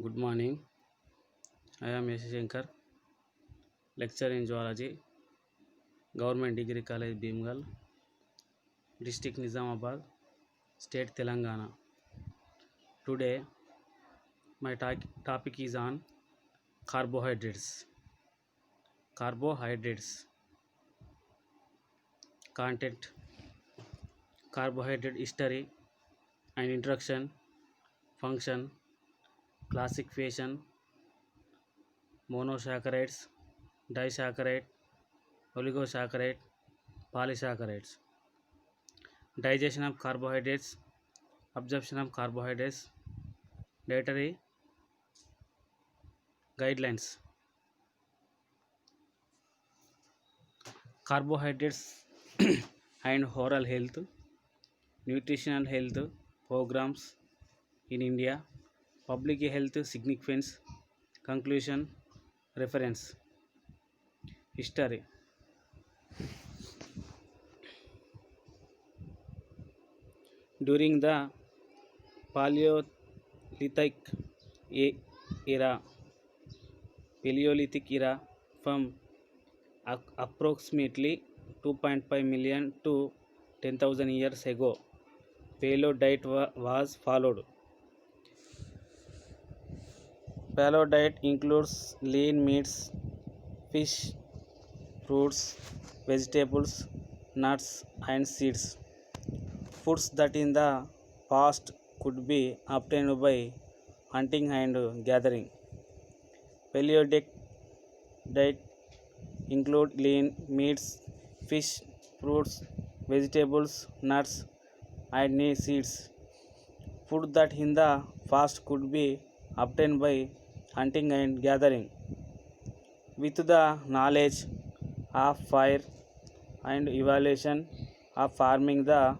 Good morning. I am S. Shankar, lecturer in zoology, Government Degree College, Bhimgal, District Nizamabad, State Telangana. Today, my topic is on carbohydrates. Carbohydrates. Content: carbohydrate history and introduction, function, classification, monosaccharides, disaccharide, oligosaccharide, polysaccharides. Digestion of carbohydrates, absorption of carbohydrates, dietary guidelines. Carbohydrates and oral health, nutritional health programs in India, public health significance, conclusion, reference. History. During the Paleolithic era, from approximately 2.5 million to 10,000 years ago, paleo diet was followed. Paleo diet includes lean meats, fish, fruits, vegetables, nuts, and seeds. Foods that in the past could be obtained by hunting and gathering. Paleodic diet include lean meats, fish, fruits, vegetables, nuts, and seeds. Food that in the past could be obtained by hunting and gathering. With the knowledge of fire and evaluation of farming, the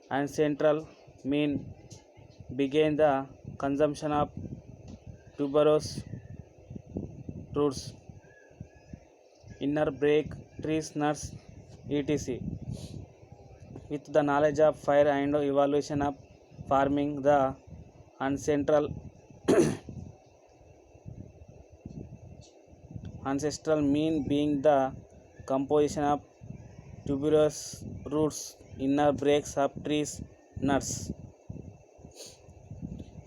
ancestral mean began the consumption of tuberous roots, inner break, trees, nuts, etc. With the knowledge of fire and evaluation of farming, the ancestral mean being the composition of tuberous roots, inner breaks of trees, nuts.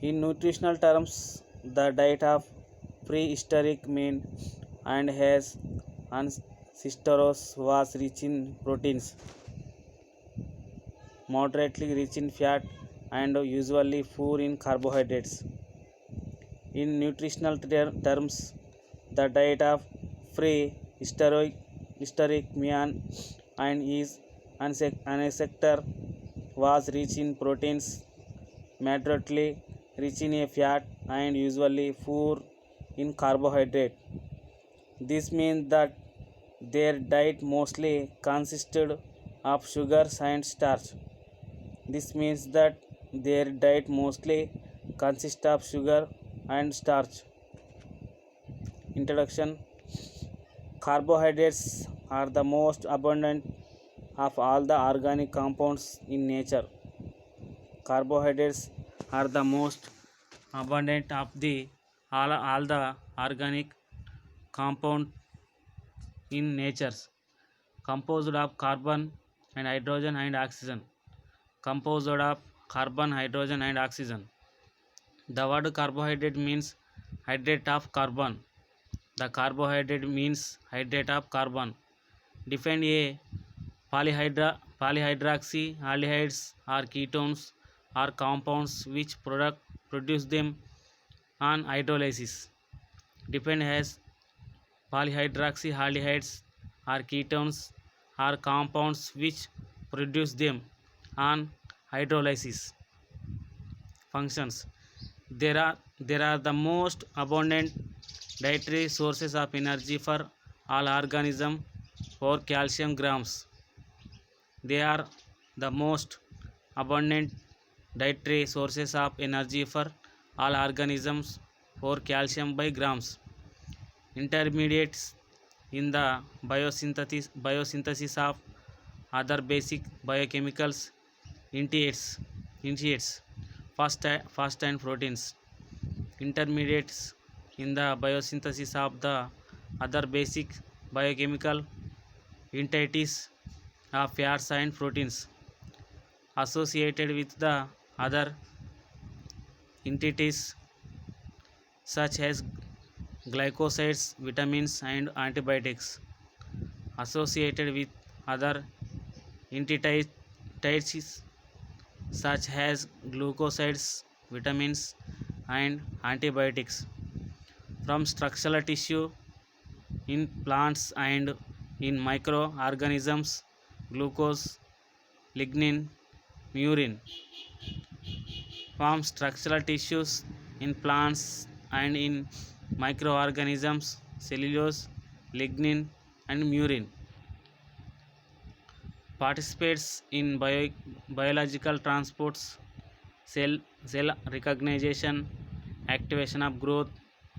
In nutritional terms, the diet of prehistoric men and his ancestors was rich in proteins, moderately rich in fat, and usually poor in carbohydrates. In nutritional terms, the diet of prehistoric man and his ancestor was rich in proteins, moderately rich in a fat, and usually poor in carbohydrate. This means that their diet mostly consisted of sugars and starch. This means that their diet mostly consists of sugar and starch. Introduction. Carbohydrates are the most abundant of all the organic compounds in nature. Carbohydrates are the most abundant of all the organic compound in nature, composed of carbon and hydrogen and oxygen. Composed of carbon, hydrogen, and oxygen. The word carbohydrate means hydrate of carbon. The carbohydrate means hydrate of carbon. Define a polyhydroxyaldehydes are ketones or compounds which produce them on hydrolysis. Defined as polyhydroxyaldehydes are ketones or compounds which produce them on hydrolysis. Functions. There are the most abundant dietary sources of energy for all organisms for calcium grams. They are the most abundant dietary sources of energy for all organisms for calcium by grams. Intermediates in the biosynthesis of other basic biochemicals, initiates fast and proteins. intermediates in the biosynthesis of the other basic biochemical entities of fats and proteins associated with the other entities such as glycosides, vitamins, and antibiotics associated with other entities such as glucosides, vitamins, and antibiotics from structural tissue in plants and in microorganisms. Glucose, lignin, murin from structural tissues in plants and in microorganisms. Cellulose, lignin, and murin participates in biological transports, cell recognition, activation of growth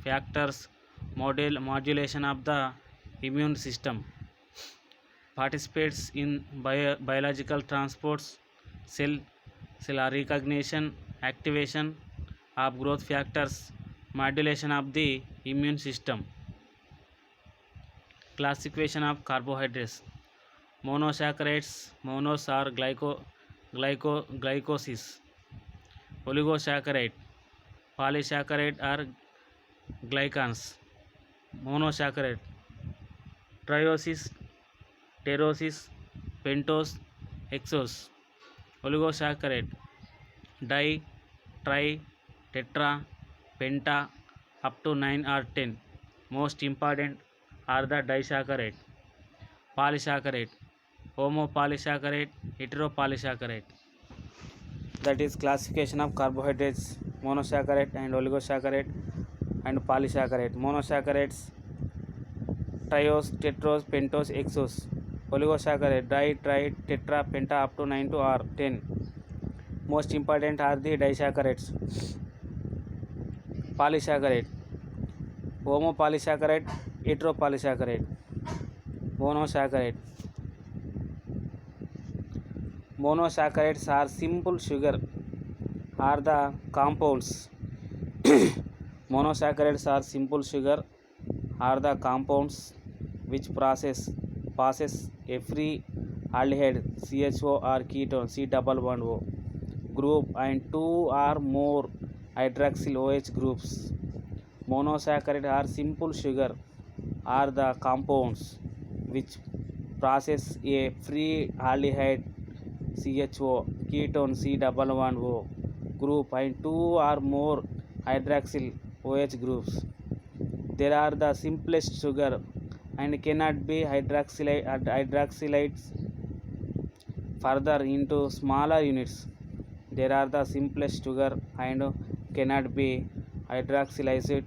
factors, modulation of the immune system. Participates in biological transports, cell recognition, activation of growth factors, modulation of the immune system. Classification of carbohydrates. Monosaccharides, monos are glycosis. Oligosaccharide, polysaccharide are glycans. Monosaccharide, triosis, pterosis, pentose, hexose. Oligosaccharide, di, tri, tetra, penta, up to 9 or 10. Most important are the disaccharide. Polysaccharide, homopolysaccharide, heteropolysaccharide. That is classification of carbohydrates: monosaccharide and oligosaccharide and polysaccharide. Monosaccharides: triose, tetrose, pentose, hexose. Oligosaccharide: di, tri, tetra, penta, up to 9 to or 10. Most important are the disaccharides. Polysaccharide: homopolysaccharide, heteropolysaccharide. Monosaccharide: monosaccharides are simple sugar are the compounds. Monosaccharides are simple sugar are the compounds which passes a free aldehyde CHO or ketone C-double-bond-O group and two or more hydroxyl OH groups. Monosaccharides are simple sugar are the compounds which process a free aldehyde CHO ketone C-double-bond-O group and two or more hydroxyl OH groups. They are the simplest sugar and cannot be hydroxylated further into smaller units. They are the simplest sugar and cannot be hydroxylized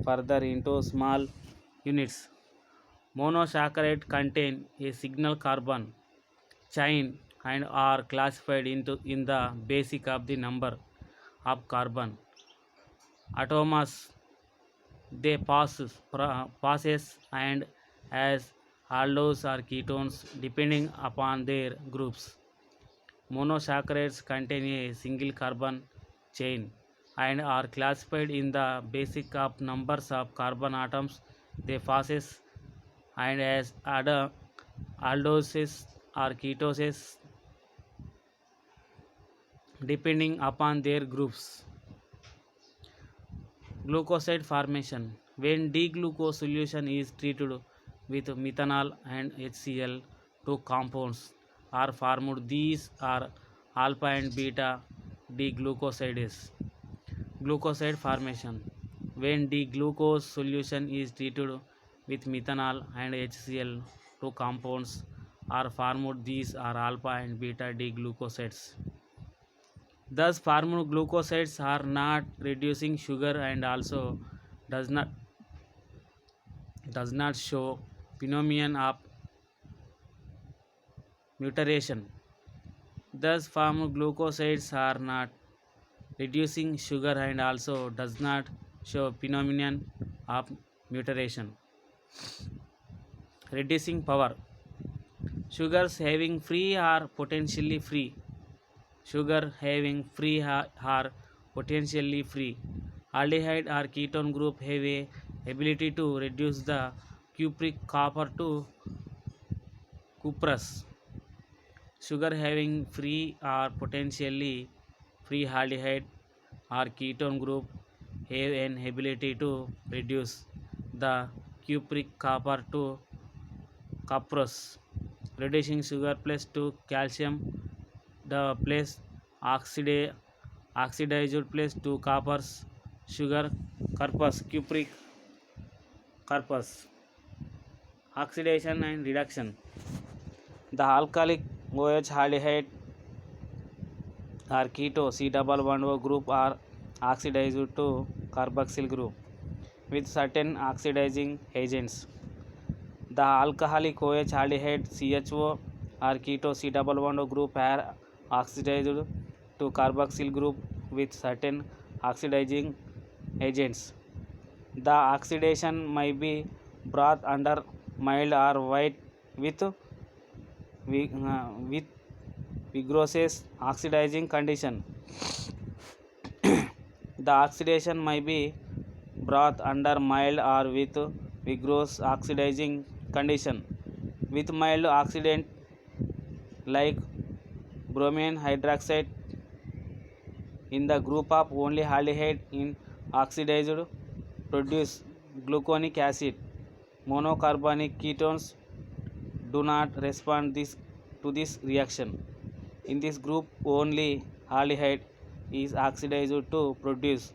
further into small units. Monosaccharide contain a single carbon chain and are classified in the basic of the number of carbon atoms they passes and as aldoses or ketones depending upon their groups. Monosaccharides contain a single carbon chain and are classified in the basic of numbers of carbon atoms they passes and as aldoses or ketoses depending upon their groups. Glucoside formation. When D-glucose solution is treated with methanol and HCl, two compounds are formed. These are alpha and beta D-glucosides. Glucoside formation. When D-glucose solution is treated with methanol and HCl, two compounds are formed. These are alpha and beta D-glucosides. Thus, formed glucosides are not reducing sugar and also does not show phenomenon of mutaration. Thus, formed glucosides are not reducing sugar and also does not show phenomenon of mutation. Reducing power. Sugars having free or potentially free. Sugar having free or potentially free Aldehyde or ketone group have a ability to reduce the cupric copper to cuprous. Sugar having free or potentially free aldehyde or ketone group have an ability to reduce the cupric copper to cuprous. Reducing sugar plus 2 calcium the plus oxidized plus 2 coppers sugar corpus cupric corpus. Oxidation and reduction. The alkalic OH aldehyde or keto C double bond O group are oxidized to carboxyl group with certain oxidizing agents. The alcoholic OH aldehyde CHO or keto C double bond O group are oxidized to carboxyl group with certain oxidizing agents. The oxidation may be brought under mild or white with with vigorous oxidizing condition. The oxidation may be brought under mild or with vigorous oxidizing condition. With mild oxidant like bromine hydroxide in the group of only aldehyde in oxidized produce gluconic acid. Monocarbonic ketones do not respond to this reaction. In this group only aldehyde is oxidized to produce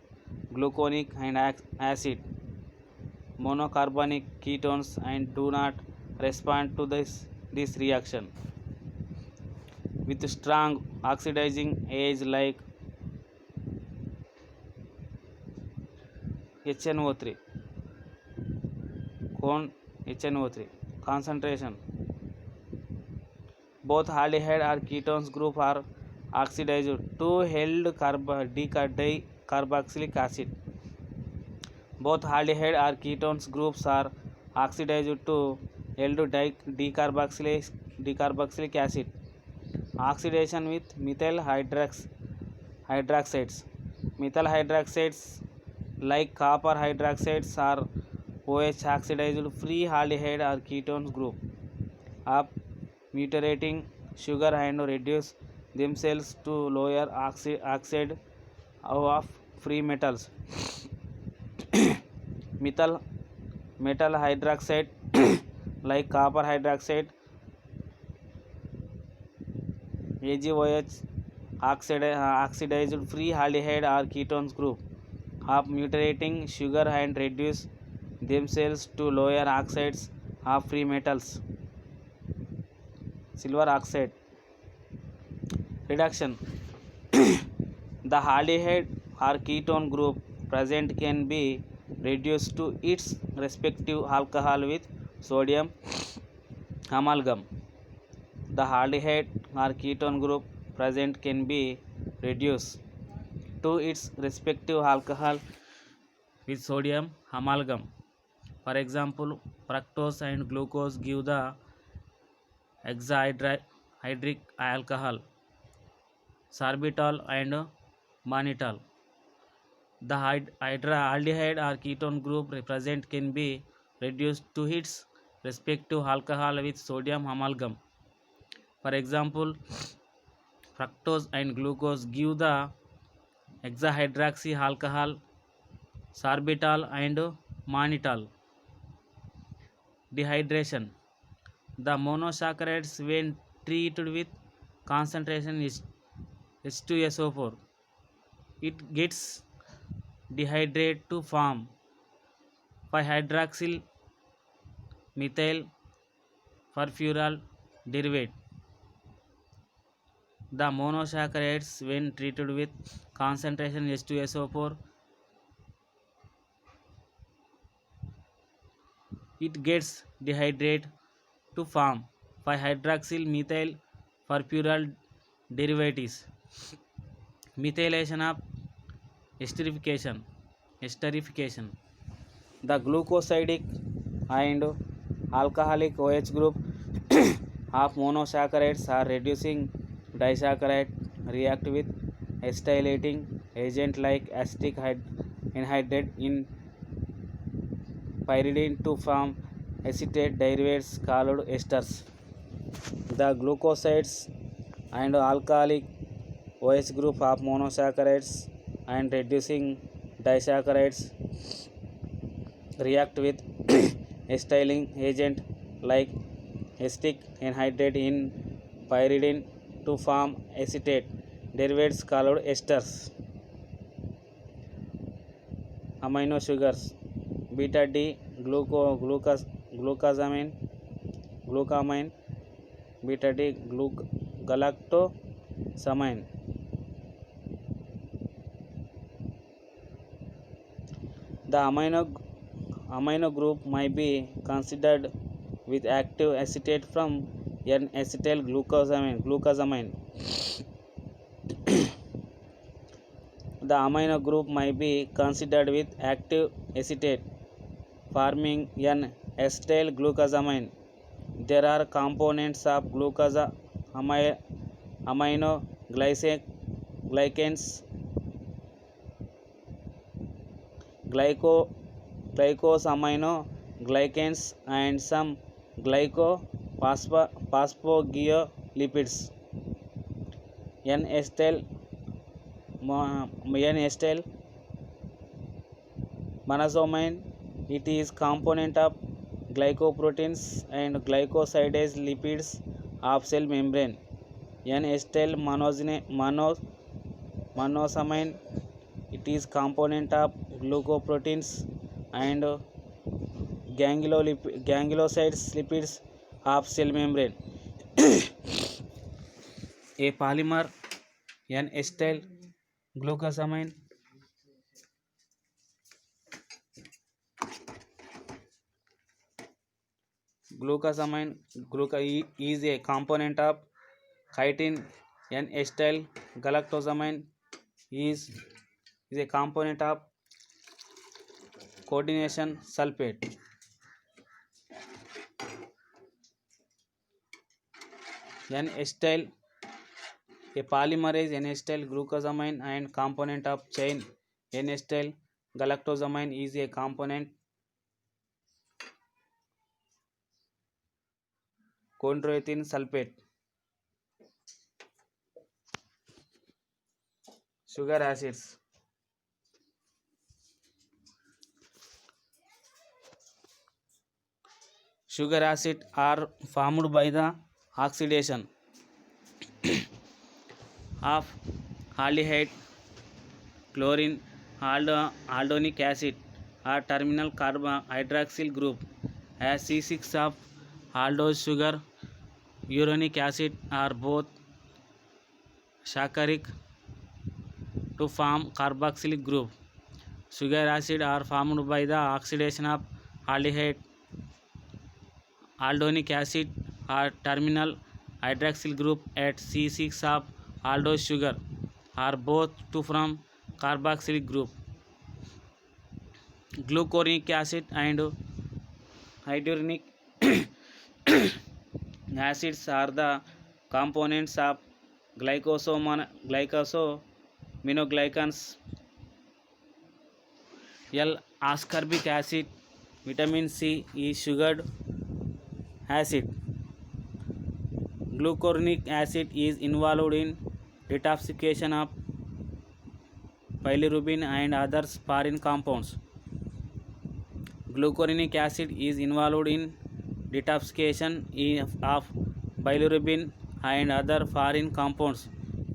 gluconic and acid. Monocarbonic ketones and do not respond to this reaction. With strong oxidizing age like HNO3, cone HNO3 concentration. Both aldehyde or ketones group are oxidized to held carboxylic acid. Both aldehyde or ketones groups are oxidized to held decarboxylic acid. Oxidation with methyl hydroxides. Methyl hydroxides like copper hydroxides are OH oxidized free aldehyde or ketones group of mutating sugar and reduce themselves to lower oxide of free metals. Metal hydroxide like copper hydroxide AgOH oxidized free aldehyde or ketones group of mutating sugar and reduce themselves to lower oxides of free metals. Silver oxide reduction. The aldehyde or ketone group present can be reduced to its respective alcohol with sodium amalgam. The aldehyde or ketone group present can be reduced to its respective alcohol with sodium amalgam. For example, fructose and glucose give the hexahydric alcohol sorbitol and mannitol. The aldehyde or ketone group present can be reduced to its respective alcohol with sodium amalgam. For example, fructose and glucose give the hexahydroxy alcohol sorbitol and mannitol. Dehydration. The monosaccharides when treated with concentration is H2SO4, it gets dehydrated to form 5-hydroxyl methyl furfural derivate. The monosaccharides when treated with concentration H2SO4, it gets dehydrated to form 5-hydroxyl methyl furfural derivatives. Methylation of esterification. The glucosidic and alcoholic OH group of monosaccharides are reducing disaccharide react with acetylating agent like anhydride in pyridine to form acetate derivatives called esters. The glucosides and alcoholic OH group of monosaccharides and reducing disaccharides react with acyling agent like acetic anhydride in pyridine to form acetate derivatives called esters. Amino sugars beta D glucamine beta D galactosamine. The amino group might be considered with active acetate from N-acetyl glucosamine. The amino group might be considered with active acetate forming N-acetyl glucosamine. There are components of amino glycans, glycosamino glycans and some glycophosphoglipids. N-acetyl monosamine, it is component of glycoproteins and glycosidase lipids of cell membrane. N-acetyl monosamine, it is component of glycoproteins and gangliosides lipids of cell membrane. A polymer N-acetyl glucosamine is a component of chitin. N-acetyl galactosamine is a component of coordination sulfate. N-acetyl, a polymerase N-acetyl glucosamine and component of chain N-acetyl galactosamine is a component chondroitin sulfate. Sugar acids. Sugar acids are formed by the oxidation of aldehyde, chlorine, aldonic acid or terminal carbohydroxyl group as C6 of aldose sugar, uronic acid or both saccharinic to form carboxylic group. Sugar acid are formed by the oxidation of aldehyde, aldonic acid or terminal hydroxyl group at C6 of aldose sugar or both to form carboxylic group. Glucuronic acid and hydrochloric acids are the components of glycosaminoglycans. L-ascorbic acid, vitamin C is sugared acid. Glucuronic acid is involved in detoxification of bilirubin and other foreign compounds. Glucuronic acid is involved in detoxification of bilirubin and other foreign compounds.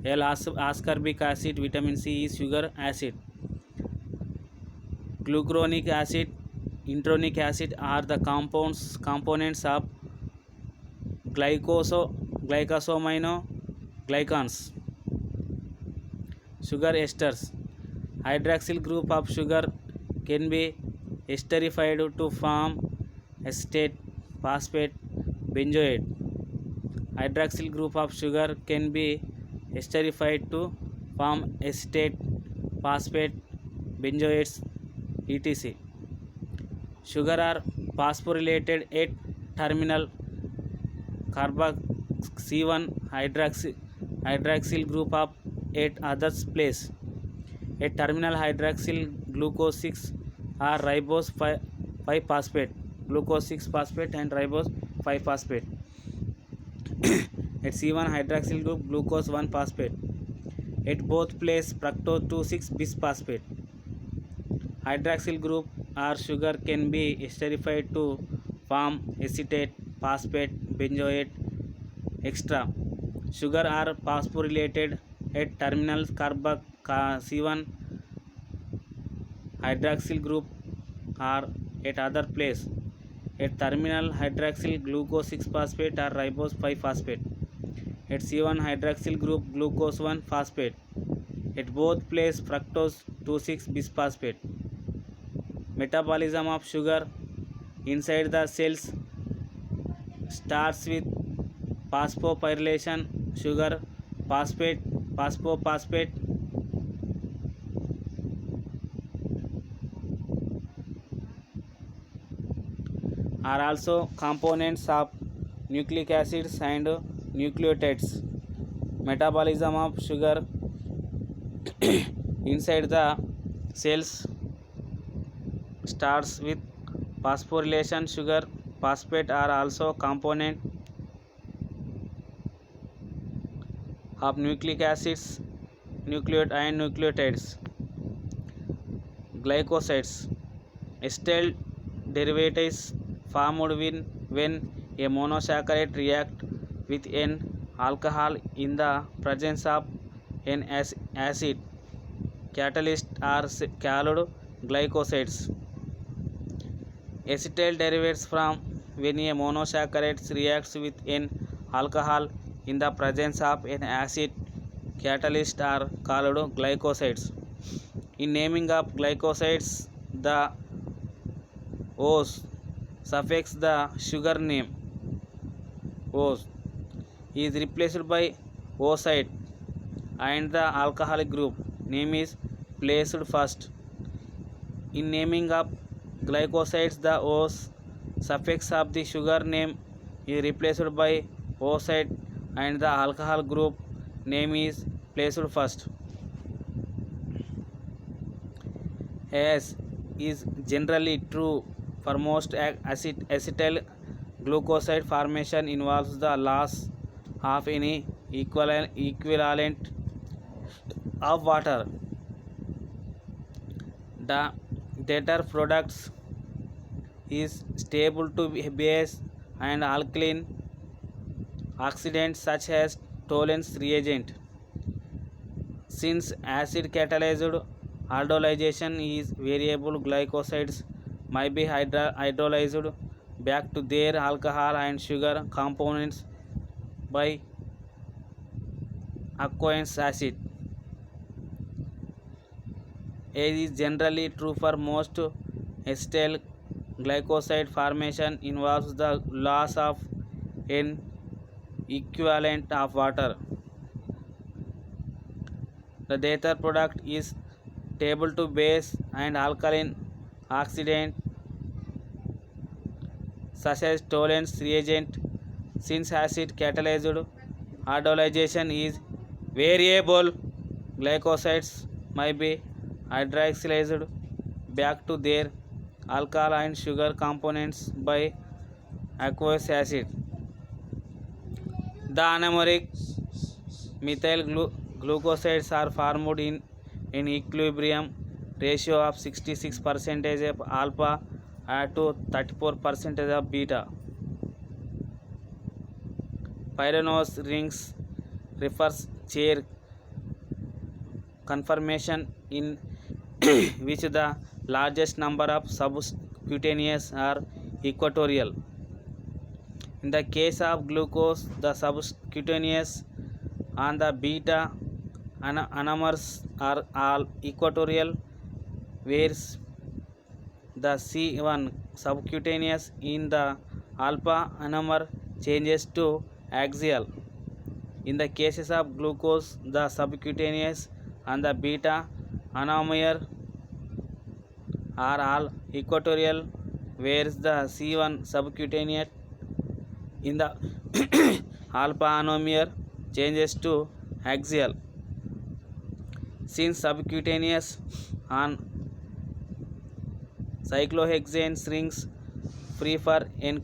L-ascorbic acid, vitamin C is sugar acid. Glucuronic acid, intronic acid are the components of glycosaminoglycans. Sugar esters. Hydroxyl group of sugar can be esterified to form acetate, phosphate, benzoate. Hydroxyl group of sugar can be esterified to form acetate, phosphate, benzoates, etc. Sugar are phosphorylated at terminal carboxy1 hydroxyl group of at other place. A terminal hydroxyl glucose 6 or ribose 5 phosphate, glucose 6 phosphate and ribose 5 phosphate. At C1 hydroxyl group glucose 1 phosphate. At both place fructose 2,6 bisphosphate. Hydroxyl group or sugar can be esterified to form acetate, phosphate, benzoate, etc. Sugar are phosphorylated at terminal C1 hydroxyl group or at other place at terminal hydroxyl glucose 6 phosphate or ribose 5 phosphate. At C1 hydroxyl group glucose 1 phosphate. At both place fructose 2,6 bisphosphate. Metabolism of sugar inside the cells starts with phosphorylation. Sugar phosphate, phosphophosphate are also components of nucleic acids and nucleotides. Metabolism of sugar inside the cells starts with phosphorylation. Sugar phosphate are also component of nucleic acids, and nucleotides. Glycosides, acetyl derivatives formed when a monosaccharide react with an alcohol in the presence of an acid catalyst are called glycosides. Acetyl derivatives from when a monosaccharide reacts with an alcohol in the presence of an acid catalyst are called glycosides. In naming of glycosides, the "ose" suffix the sugar name "ose" is replaced by "oside" and the alcoholic group name is placed first. In naming of glycosides, the "ose" suffix of the sugar name is replaced by "oside" and the alcohol group name is placed first. As is generally true for most acetyl glucoside formation involves the loss of any equivalent of water. The latter products is stable to base and alkaline oxidants such as Tollens reagent. Since acid catalyzed aldolization is variable, glycosides might be hydrolyzed back to their alcohol and sugar components by aqueous acid. As is generally true for most acetyl glycoside formation involves the loss of an equivalent of water. The latter product is stable to base and alkaline oxidant such as Tollens reagent. Since acid catalyzed aldolization is variable, glycosides might be hydroxylized back to their alcohol and sugar components by aqueous acid. The anomeric methyl glucosides are formed in an equilibrium ratio of 66% of alpha to 34% of beta. Pyranose rings refers chair conformation in which the largest number of subcutaneous are equatorial. In the case of glucose, the subcutaneous on the beta anomers are all equatorial, whereas the C1 subcutaneous in the alpha anomer changes to axial. In the cases of glucose, the subcutaneous and the beta anomer are all equatorial, whereas the C1 subcutaneous in the alpha anomer changes to axial. since subcutaneous on cyclohexane rings free for an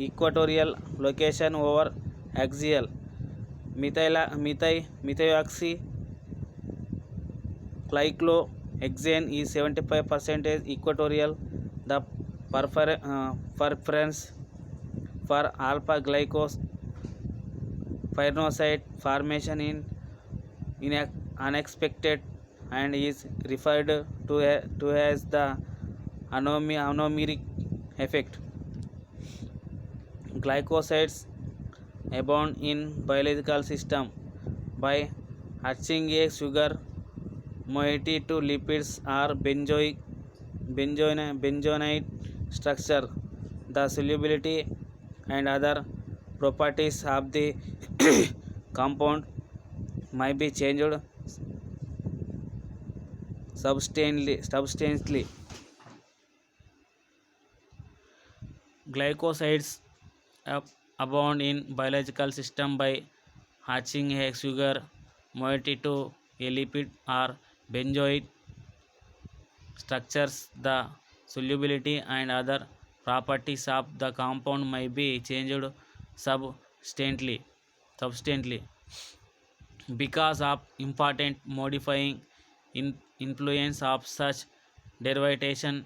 equatorial location over axial methoxy cyclohexane is 75% equatorial. The preference for alpha glycosylpyronoside formation in a unexpected and is referred to as the anomeric effect. Glycosides abound in biological system by hatching a sugar moiety to lipids or benzoate structure. The solubility and other properties of the compound might be changed substantially. Glycosides abound in biological system by hatching a sugar moiety to a lipid or benzoate structures. The solubility and other properties of the compound may be changed substantially because of important modifying influence of such derivation.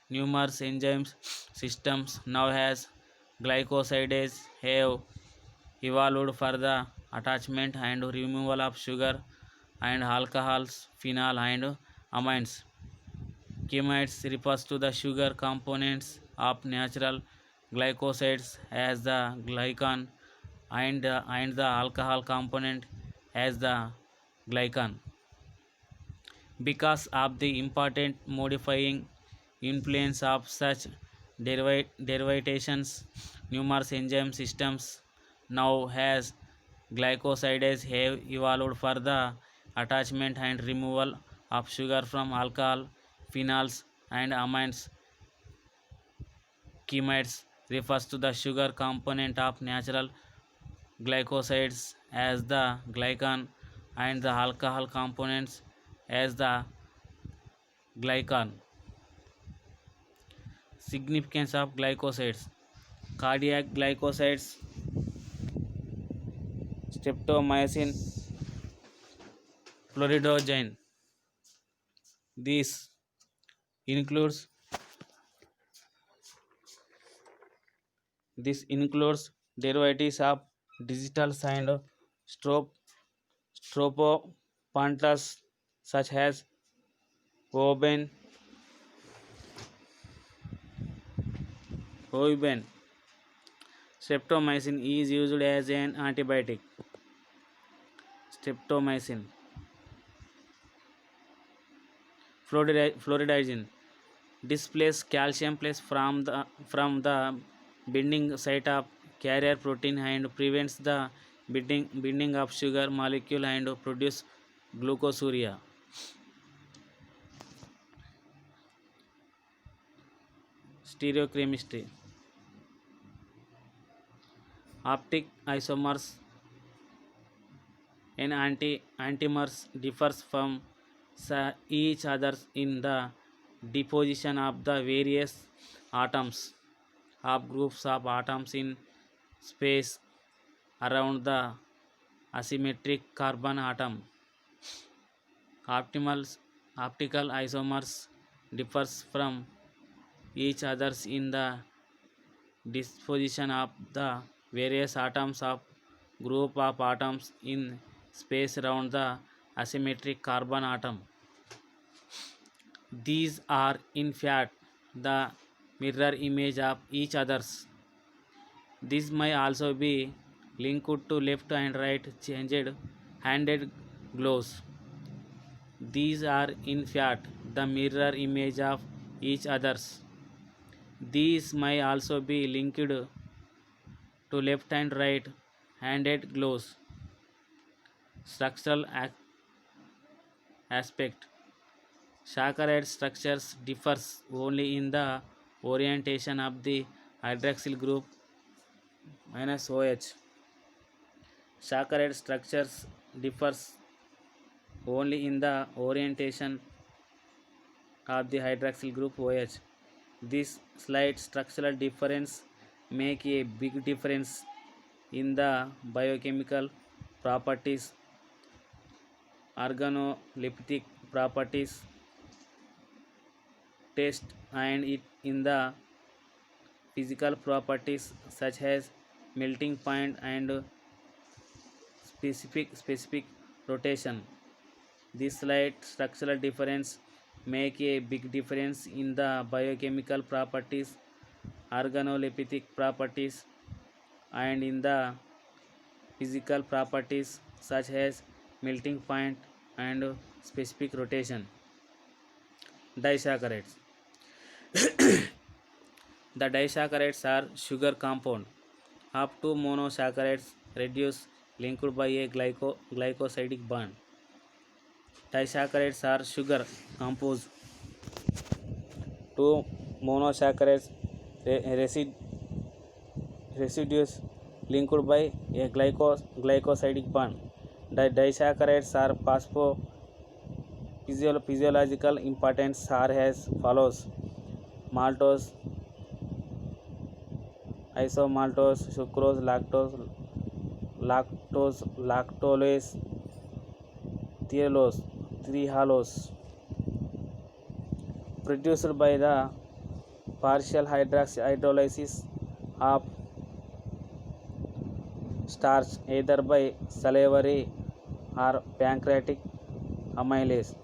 Numerous enzymes systems now has glycosides have evolved for the attachment and removal of sugar and alcohols, phenol and amines. Chemites refers to the sugar components of natural glycosides as the glycan and the alcohol component as the glycan. Because of the important modifying influence of such derivations, numerous enzyme systems now has glycosides have evolved for the attachment and removal of sugar from alcohol, phenols and amines. Chemites refers to the sugar component of natural glycosides as the glycan and the alcohol components as the glycan. Significance of glycosides: cardiac glycosides, streptomycin, floridogen. This includes derivatives of digital and strop stropopantas such as hoben. Streptomycin is used as an antibiotic. Streptomycin. Floridizen displaces calcium plus from the binding site of carrier protein and prevents the binding of sugar molecule and produce glucosuria. Stereochemistry: optic isomers and antimers differs from each other in the deposition of the various atoms of groups of atoms in space around the asymmetric carbon atom. Optical isomers differs from each others in the disposition of the various atoms of group of atoms in space around the asymmetric carbon atom. These are in fact the mirror image of each others. This may also be linked to left and right changed handed gloves. These are in fact the mirror image of each others. These may also be linked to left and right handed gloves. Structural aspect: saccharide structures differs only in the orientation of the hydroxyl group -OH. Saccharide structures differs only in the orientation of the hydroxyl group OH. This slight structural difference make a big difference in the biochemical properties, organoleptic properties, test, and it in the physical properties such as melting point and specific rotation. This slight structural difference make a big difference in the biochemical properties, organoleptic properties, and in the physical properties such as melting point and specific rotation. Disaccharides. The disaccharides are sugar compound. Up to monosaccharides reduce linked by a glycosidic bond. Disaccharides are sugar composed. Two monosaccharides residues linked by a glycosidic bond. The disaccharides are physiological importance are as follows: maltose, isomaltose, sucrose, lactose, trehalose, produced by the partial hydrolysis of starch either by salivary or pancreatic amylase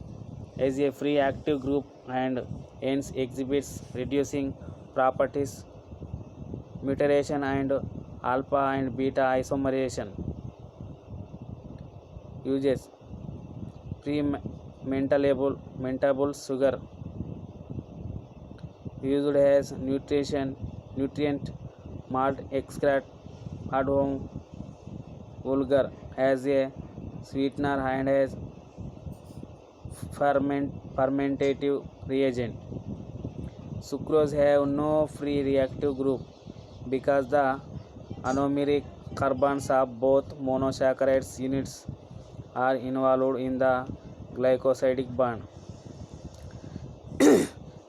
as a free active group and hence exhibits reducing properties, mutation and alpha and beta isomerization. Uses: pre-mentable sugar used as nutrient, malt extract, adhome vulgar as a sweetener and as fermentative reagent. Sucrose have no free reactive group because the anomeric carbons of both monosaccharides units are involved in the glycosidic bond.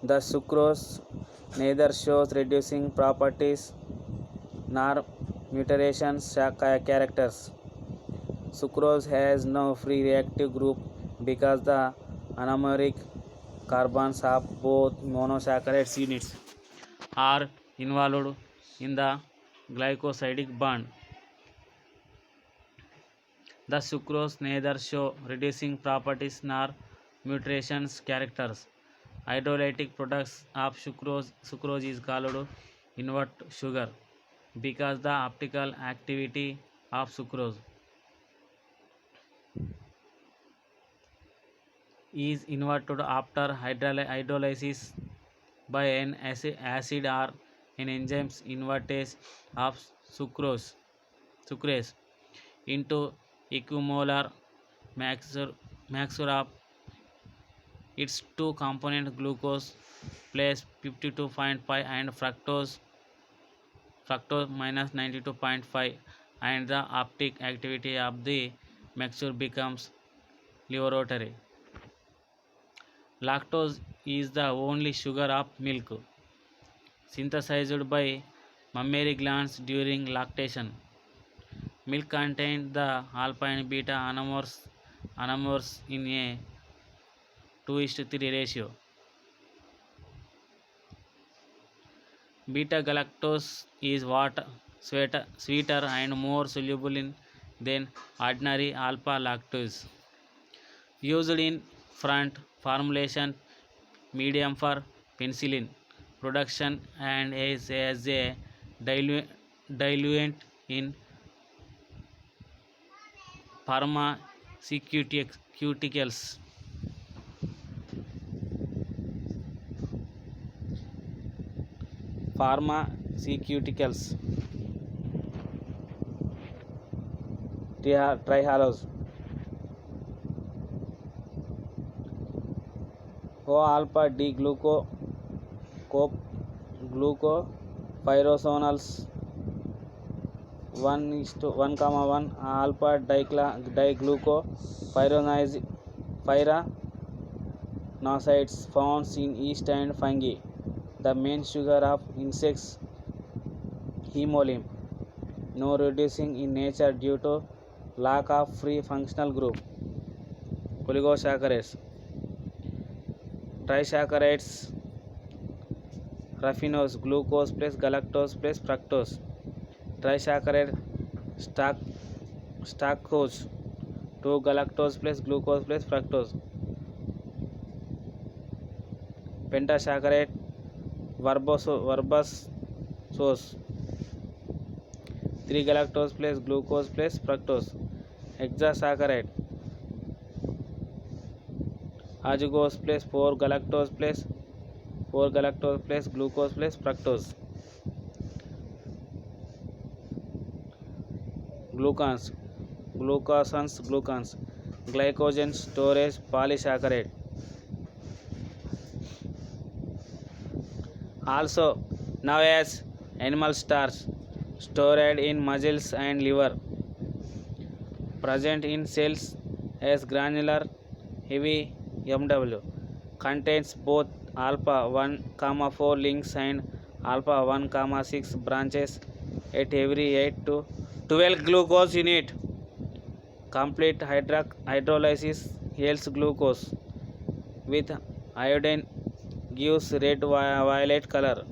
The sucrose neither shows reducing properties nor mutation characters. Sucrose has no free reactive group because the anomeric carbons of both monosaccharides units are involved in the glycosidic bond. The sucrose neither show reducing properties nor mutation characters. Hydrolytic products of sucrose is called invert sugar because the optical activity of sucrose is inverted after hydrolysis by an acid or an enzyme's invertase of sucrase into equimolar mixture of its two component glucose plus 52.5 and fructose minus 92.5, and the optic activity of the mixture becomes laboratory. Lactose is the only sugar of milk synthesized by mammary glands during lactation. Milk contains the alpha and beta anomers in a 2:3 ratio. Beta galactose is sweeter and more soluble than ordinary alpha lactose. Used in front formulation medium for penicillin production and as a diluent in pharmaceuticals. Trihalose. O alpha D glucopyrophenols 1:1, alpha diglucopyronidase Pyranocytes found in yeast and fungi. The main sugar of insects, hemolymph, no reducing in nature due to lack of free functional group. Oligosaccharides, trisaccharides, raffinose, glucose plus galactose plus fructose. Trisaccharide, stack, stackhose, 2 galactose plus glucose plus fructose. Pentasaccharide, verbose, 3 galactose plus glucose plus fructose. Hexasaccharide, azugose plus 4 galactose plus glucose plus fructose. Glucans, glucans, glycogen storage polysaccharide. Also now as animal starch, stored in muscles and liver, present in cells as granular heavy MW, contains both alpha 1, 4 links and alpha 1, 6 branches at every 8 to 12 glucose unit. Complete hydrolysis yields glucose with iodine, gives red violet color.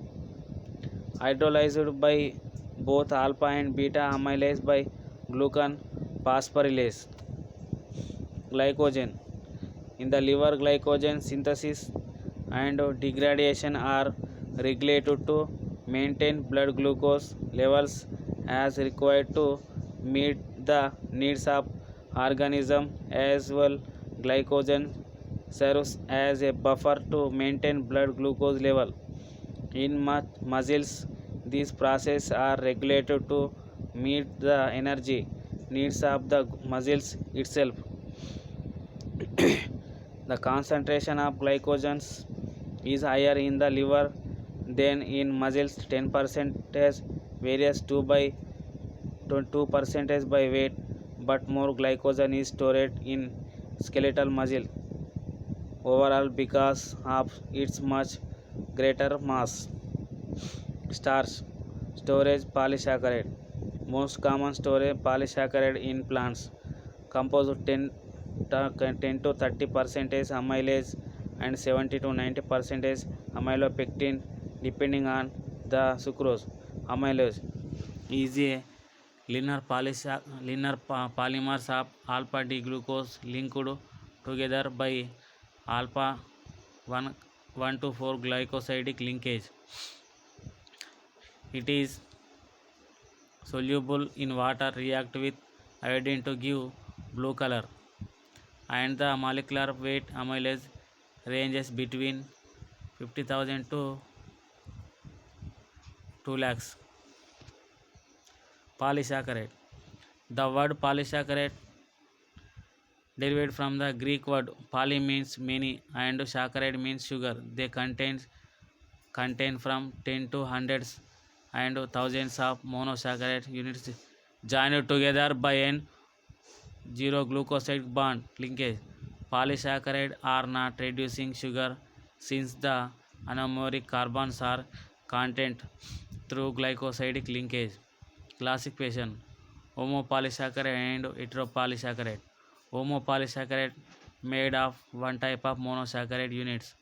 Hydrolyzed by both alpha and beta amylase by glucan phosphorylase. Glycogen, in the liver, glycogen synthesis and degradation are regulated to maintain blood glucose levels as required to meet the needs of organism. As well, glycogen serves as a buffer to maintain blood glucose level in muscles. These processes are regulated to meet the energy needs of the muscles itself. The concentration of glycogens is higher in the liver than in muscles. 10% varies 2% by weight, but more glycogen is stored in skeletal muscle overall because of its much greater mass. Starch storage polysaccharide, most common storage polysaccharide in plants, composed 10 to 30% amylase and 70 to 90% amylopectin depending on the sucrose. Amylase is a polymers of alpha D glucose linked together by alpha 1, 1 to 4 glycosidic linkage. It is soluble in water, react with iodine to give blue color, and the molecular weight amylase ranges between 50,000 to 2 lakhs. Polysaccharide. The word polysaccharide derived from the Greek word poly means many and saccharide means sugar. They contain from 10 to hundreds and thousands of monosaccharide units joined together by an zero glucoside bond linkage. Polysaccharides are not reducing sugar since the anomeric carbons are contained through glycosidic linkage. Classification: homopolysaccharide and heteropolysaccharide. Homopolysaccharide made of one type of monosaccharide units.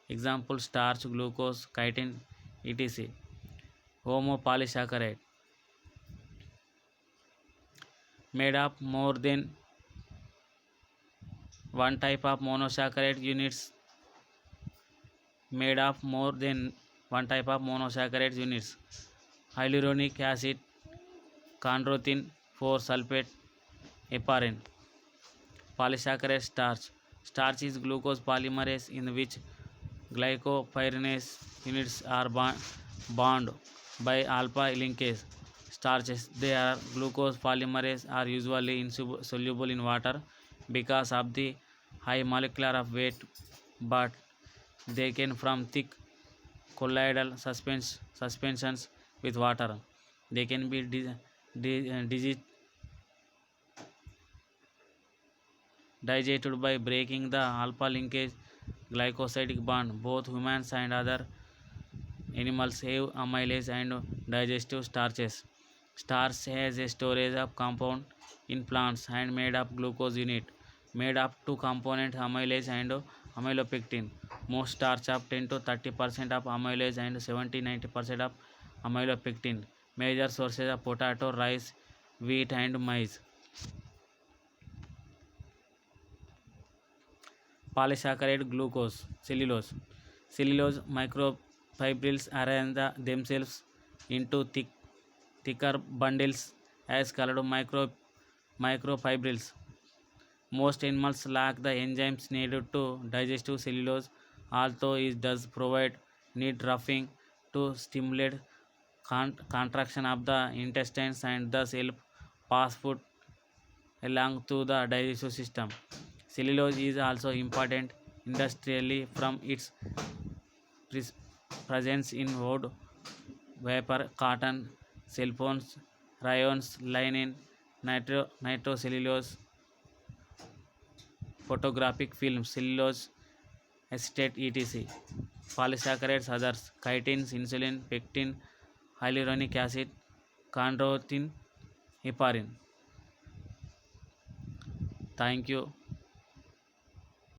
Example: starch, glucose, chitin, etc. Homopolysaccharide made of more than one type of monosaccharide units. Made of more than one type of monosaccharide units. Hyaluronic acid, chondroitin 4 sulfate, heparin. Polysaccharide starch. Starch is glucose polymerase in which glycopyranose units are bound by alpha linkage. Starches, they are glucose polymerase, are usually insoluble in water because of the high molecular weight, but they can form thick colloidal suspensions with water. They can be digested by breaking the alpha linkage glycosidic bond. Both humans and other animals have amylase and digestive starches. Starch has a storage of compound in plants and made up glucose unit made up two component amylase and amylopectin. Most starch of 10 to 30% of amylase and 70-90% of amylopectin. Major sources of potato, rice, wheat and maize. Polysaccharide glucose, cellulose. Cellulose microfibrils arrange themselves into thicker bundles as called microfibrils. Most animals lack the enzymes needed to digest cellulose, although it does provide need roughing to stimulate contraction of the intestines and thus help pass food along to the digestive system. Cellulose is also important industrially from its pres- presence in wood, vapor, cotton, cell phones, rayons, linen, nitrocellulose, photographic film, cellulose, acetate, etc. Polysaccharides others, chitins, insulin, pectin, hyaluronic acid, chondroitin, heparin. Thank you.